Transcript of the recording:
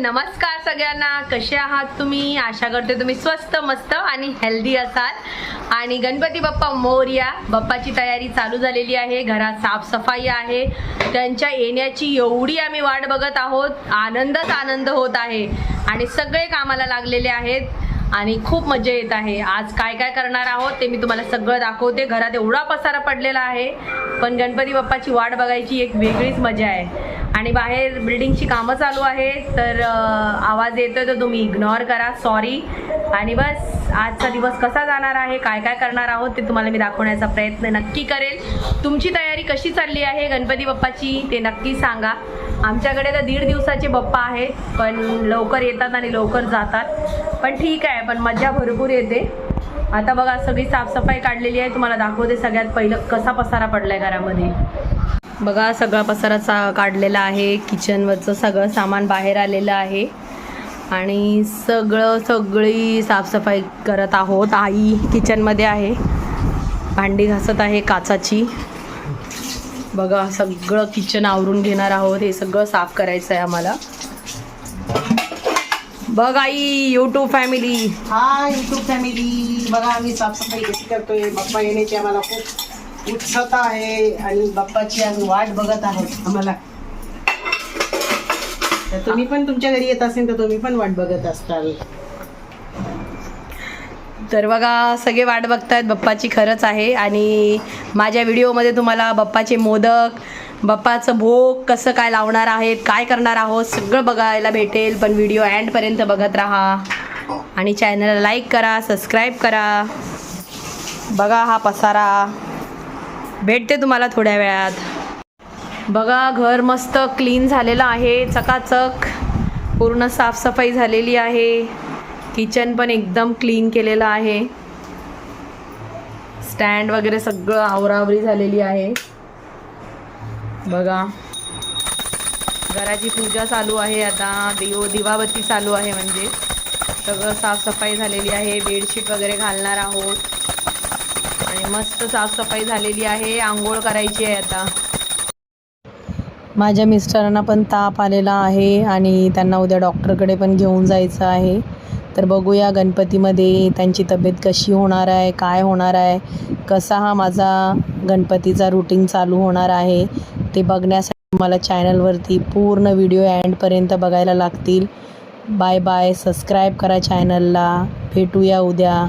नमस्कार सगळ्यांना, कसे आहात तुम्ही? आशा करते तुम्ही स्वस्त मस्त आणि हेल्दी असाल. आणि गणपती बाप्पा मोरया. बाप्पाची तयारी चालू झालेली आहे, घरात साफसफाई आहे. त्यांच्या येण्याची एवढी आम्ही वाट बघत आहोत, आनंदच आनंद होत आहे आणि सगळे कामाला लागलेले आहेत आणि खूप मजा येत आहे. आज काय काय करणार आहोत ते मी तुम्हाला सगळं दाखवते. घरात एवढा पसारा पडलेला आहे, पण गणपती बाप्पाची वाट बघायची एक वेगळीच मजा आहे. आणि बाहेर बिल्डिंगची कामं चालू आहेत, तर आवाज येतोय तर तुम्ही इग्नोर करा, सॉरी. आणि बस आजचा दिवस कसा जाणार आहे, काय काय करणार आहोत ते तुम्हाला मी दाखवण्याचा प्रयत्न नक्की करेल. तुमची तयारी कशी चालली आहे गणपती बाप्पाची ते नक्की सांगा. आमच्याकडे तर 1.5 दिवसाचे बाप्पा आहेत, पण लवकर येतात आणि लवकर जातात, पण ठीक आहे, पण मजा भरपूर येते. आता बघा सगळी साफसफाई काढलेली आहे, तुम्हाला दाखवते. सगळ्यात पहिलं कसा पसारा पडलाय घरामध्ये बघा. सगळा पसारा काढलेला आहे, किचनवरचं सगळं सामान बाहेर आलेलं आहे आणि सगळी साफसफाई करत आहोत. आई किचनमध्ये आहे, भांडी घासत आहे काचाची. बघा सगळं किचन आवरून घेणार आहोत, हे सगळं साफ करायचं आहे आम्हाला. बघ आई, यूट्यूब फॅमिली. हा यूट्यूब फॅमिली, बघा आम्ही साफसफाई कशी करतोय. बाप्पा येण्याची आम्हाला खूप उत्सुकता आहे आणि बाप्पाची आम्ही वाट बघत आहोत आम्हाला. तर तुम्ही पण तुमच्या घरी येत असेल तर तुम्ही पण वाट बघत असताल. तर बघा सगळे वाट बघतायत बाप्पाची, खरंच आहे. आणि माझ्या व्हिडिओमध्ये तुम्हाला बाप्पाचे मोदक, बाप्पाचं भोग कसं काय लावणार आहेत, काय करणार आहोत सगळं बघायला भेटेल. पण व्हिडिओ एंडपर्यंत बघत राहा आणि चॅनलला लाईक करा, सबस्क्राईब करा. बघा हा पसारा, भेटते तुम्हाला थोड्या वेळात. बघा घर मस्त क्लीन झालेलं आहे, चकाचक पूर्ण साफसफाई झालेली आहे. किचन पण एकदम क्लीन केलेलं आहे. स्टँड वगैरे सगळं आवरावरी झालेली आहे. बघा घराची पूजा चालू आहे आता, दिवाबत्ती चालू आहे, म्हणजे सगळं साफसफाई झालेली आहे. बेडशीट वगैरे घालणार आहोत आणि मस्त साफसफाई झालेली आहे. आंघोळ करायची आहे आता. माझ्या मिस्टरांना पण ताप आलेला आहे आणि त्यांना उद्या डॉक्टरकडे पण घेऊन जायचं आहे. तर बघूया गणपतीमध्ये त्यांची तब्येत कशी होणार आहे, काय होणार आहे, कसा हा माझा गणपतीचा रूटीन चालू होणार आहे ते बघण्यासाठी मला चॅनलवरती पूर्ण व्हिडिओ एंडपर्यंत बघायला लागतील. बाय बाय, सबस्क्राईब करा चॅनलला. भेटूया उद्या.